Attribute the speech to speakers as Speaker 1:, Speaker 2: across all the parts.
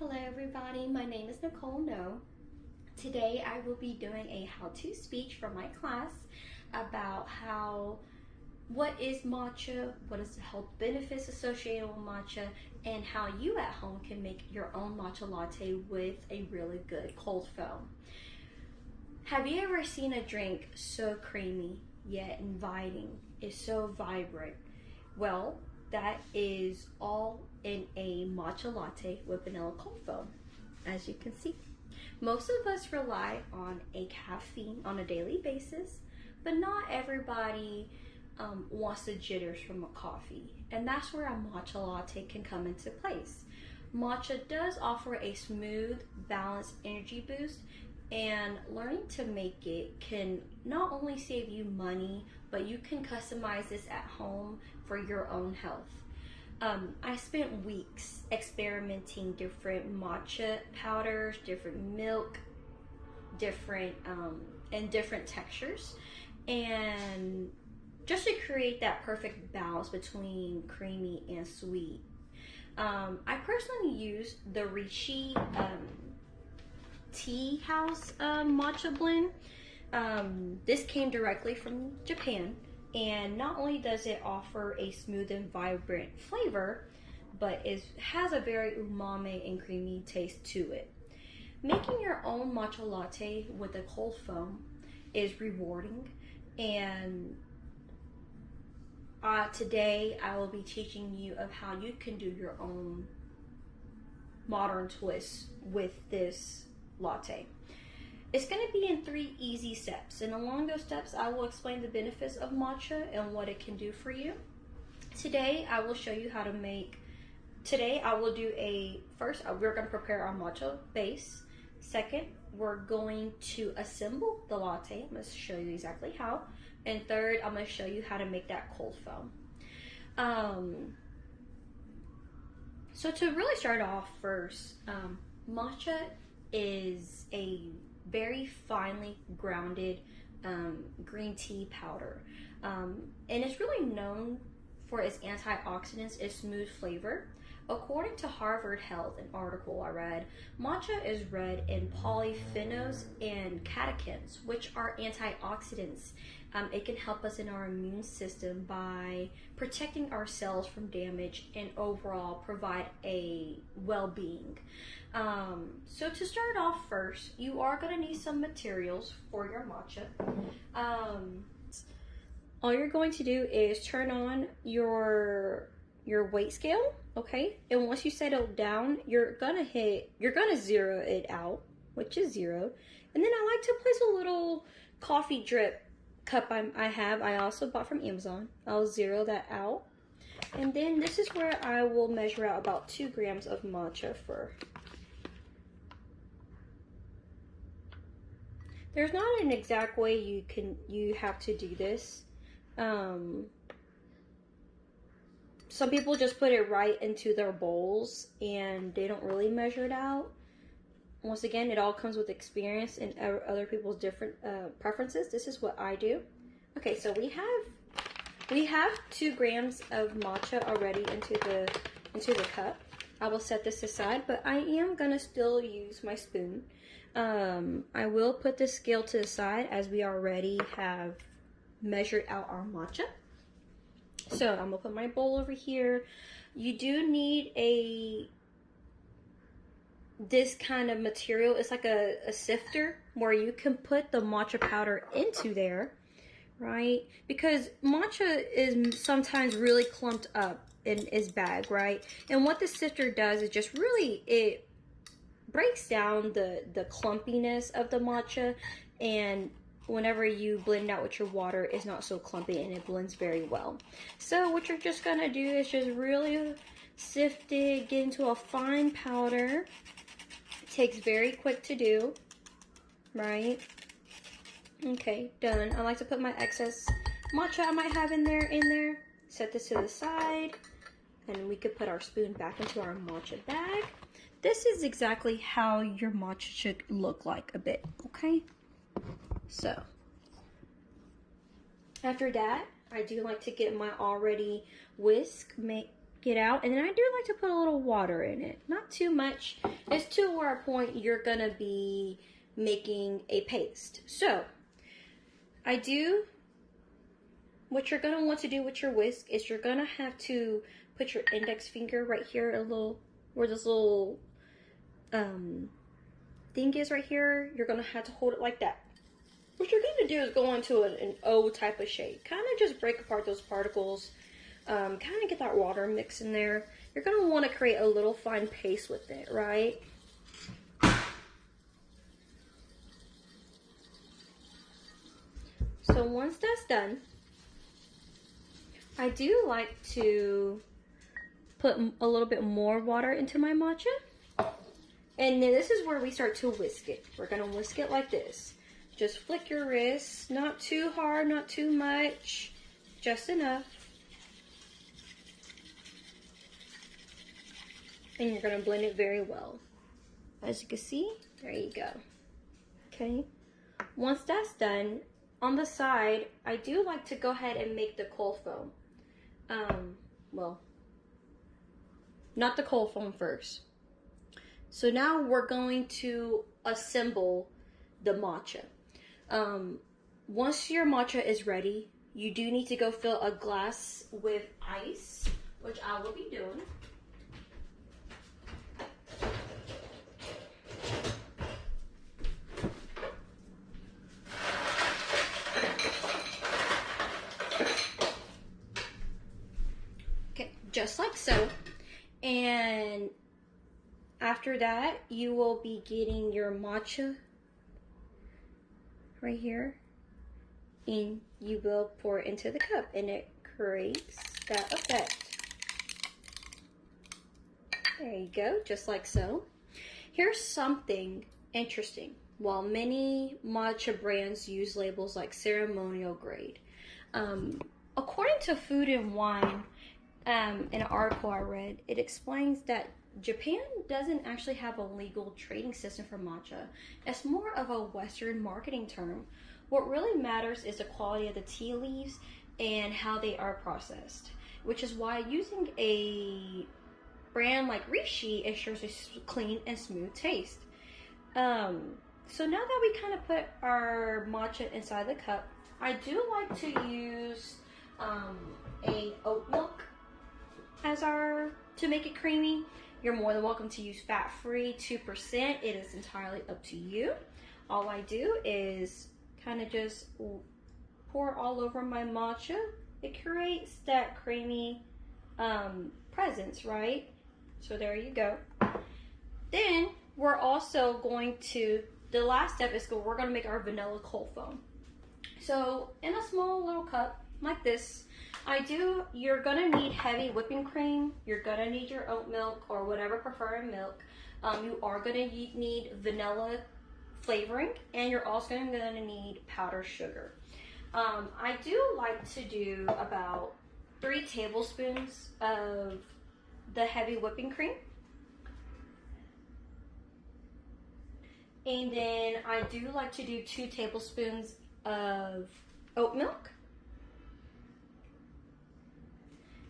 Speaker 1: Hello everybody, my name is Nicole No. Today I will be doing a how-to speech for my class about what is matcha, what is the health benefits associated with matcha, and how you at home can make your own matcha latte with a really good cold foam. Have you ever seen a drink so creamy yet inviting? It's so vibrant. Well, that is all in a matcha latte with vanilla cold foam, as you can see. Most of us rely on a caffeine on a daily basis, but not everybody wants the jitters from a coffee, and that's where a matcha latte can come into place. Matcha does offer a smooth, balanced energy boost, and learning to make it can not only save you money, but you can customize this at home for your own health. I spent weeks experimenting different matcha powders, different milk, different textures, and just to create that perfect balance between creamy and sweet. I personally use the Rishi Tea House matcha blend. This came directly from Japan, and not only does it offer a smooth and vibrant flavor, but it has a very umami and creamy taste to it. Making your own matcha latte with a cold foam is rewarding, and today I will be teaching you of how you can do your own modern twist with this latte. It's going to be in 3 easy steps, and along those steps I will explain the benefits of matcha and what it can do for you. Today I will show you how to make, first we're going to prepare our matcha base. Second, we're going to assemble the latte. I'm going to show you exactly how. And third, I'm going to show you how to make that cold foam. So to really start off first, matcha is a very finely grounded green tea powder, and it's really known for its antioxidants, its smooth flavor. According to Harvard Health, an article I read, matcha is rich in polyphenols and catechins, which are antioxidants. It can help us in our immune system by protecting our cells from damage and overall provide a well-being. So to start off first, you are going to need some materials for your matcha. All you're going to do is turn on your weight scale, okay? And once you settle down, you're gonna zero it out, which is 0. And then I like to place a little coffee drip cup I also bought from Amazon. I'll zero that out. And then this is where I will measure out about 2 grams of matcha for. There's not an exact way you have to do this. Some people just put it right into their bowls and they don't really measure it out. Once again, it all comes with experience and other people's different preferences. This is what I do. Okay, so we have 2 grams of matcha already into the cup. I will set this aside, but I am gonna still use my spoon. I will put the scale to the side as we already have measured out our matcha. So I'm gonna put my bowl over here. You do need this kind of material. It's like a sifter where you can put the matcha powder into there, right? Because matcha is sometimes really clumped up in its bag, right? And what the sifter does is just really, it breaks down the clumpiness of the matcha, and whenever you blend it out with your water, it's not so clumpy and it blends very well. So what you're just gonna do is just really sift it, get into a fine powder. It takes very quick to do, right? Okay, done. I like to put my excess matcha I might have in there. Set this to the side, and we could put our spoon back into our matcha bag. This is exactly how your matcha should look like a bit, okay? So, after that, I do like to get my already whisk get out. And then I do like to put a little water in it. Not too much. It's to where a point you're going to be making a paste. So, what you're going to want to do with your whisk is you're going to have to put your index finger right here, where this little thing is right here. You're going to have to hold it like that. What you're going to do is go into an O type of shape. Kind of just break apart those particles. Kind of get that water mix in there. You're going to want to create a little fine paste with it, right? So once that's done, I do like to put a little bit more water into my matcha. And then this is where we start to whisk it. We're going to whisk it like this. Just flick your wrist, not too hard, not too much, just enough. And you're going to blend it very well. As you can see, there you go. Okay, once that's done, on the side, I do like to go ahead and make the cold foam. Well, not the cold foam first. So now we're going to assemble the matcha. Once your matcha is ready, you do need to go fill a glass with ice, which I will be doing. Okay, just like so. And after that, you will be getting your matcha right here, and you will pour it into the cup, and it creates that effect. There you go, just like so. Here's something interesting. While many matcha brands use labels like ceremonial grade, according to Food and Wine, in an article I read, it explains that Japan doesn't actually have a legal trading system for matcha. It's more of a Western marketing term. What really matters is the quality of the tea leaves and how they are processed, which is why using a brand like Rishi ensures a clean and smooth taste. So now that we kind of put our matcha inside the cup, I do like to use a oat milk to make it creamy. You're more than welcome to use fat-free 2%. It is entirely up to you. All I do is kind of just pour all over my matcha. It creates that creamy presence, right? So there you go. Then we're also going to, the last step is we're going to make our vanilla cold foam. So in a small little cup like this, you're gonna need heavy whipping cream. You're gonna need your oat milk or whatever preferred milk. You are gonna need vanilla flavoring, and you're also gonna need powdered sugar. I do like to do about 3 tablespoons of the heavy whipping cream. And then I do like to do 2 tablespoons of oat milk.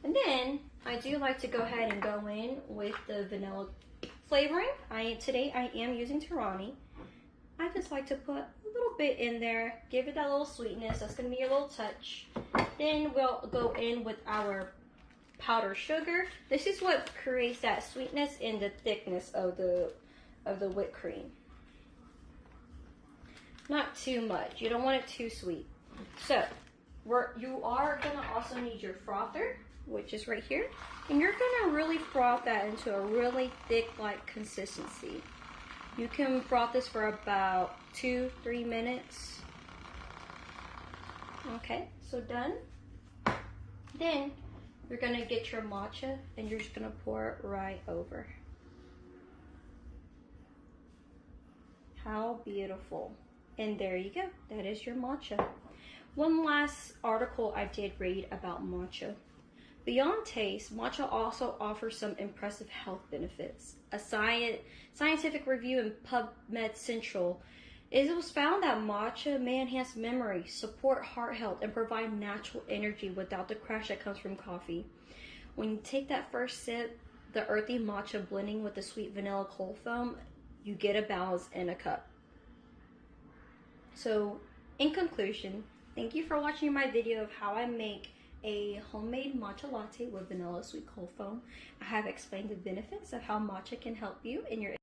Speaker 1: And then I do like to go ahead and go in with the vanilla flavoring. Today I am using Tarani. I just like to put a little bit in there, give it that little sweetness. That's going to be a little touch. Then we'll go in with our powdered sugar. This is what creates that sweetness and the thickness of the whipped cream. Not too much. You don't want it too sweet. So you are going to also need your frother, which is right here, and you're gonna really froth that into a really thick like consistency. You can froth this for about 2-3 minutes. Okay, so done. Then you're gonna get your matcha and you're just gonna pour it right over. How beautiful. And there you go, that is your matcha. One last article I did read about matcha. Beyond taste, matcha also offers some impressive health benefits. A scientific review in PubMed Central, it was found that matcha may enhance memory, support heart health, and provide natural energy without the crash that comes from coffee. when you take that first sip, the earthy matcha blending with the sweet vanilla cold foam, you get a balance in a cup. So in conclusion, thank you for watching my video of how I make a homemade matcha latte with vanilla sweet cold foam. I have explained the benefits of how matcha can help you in your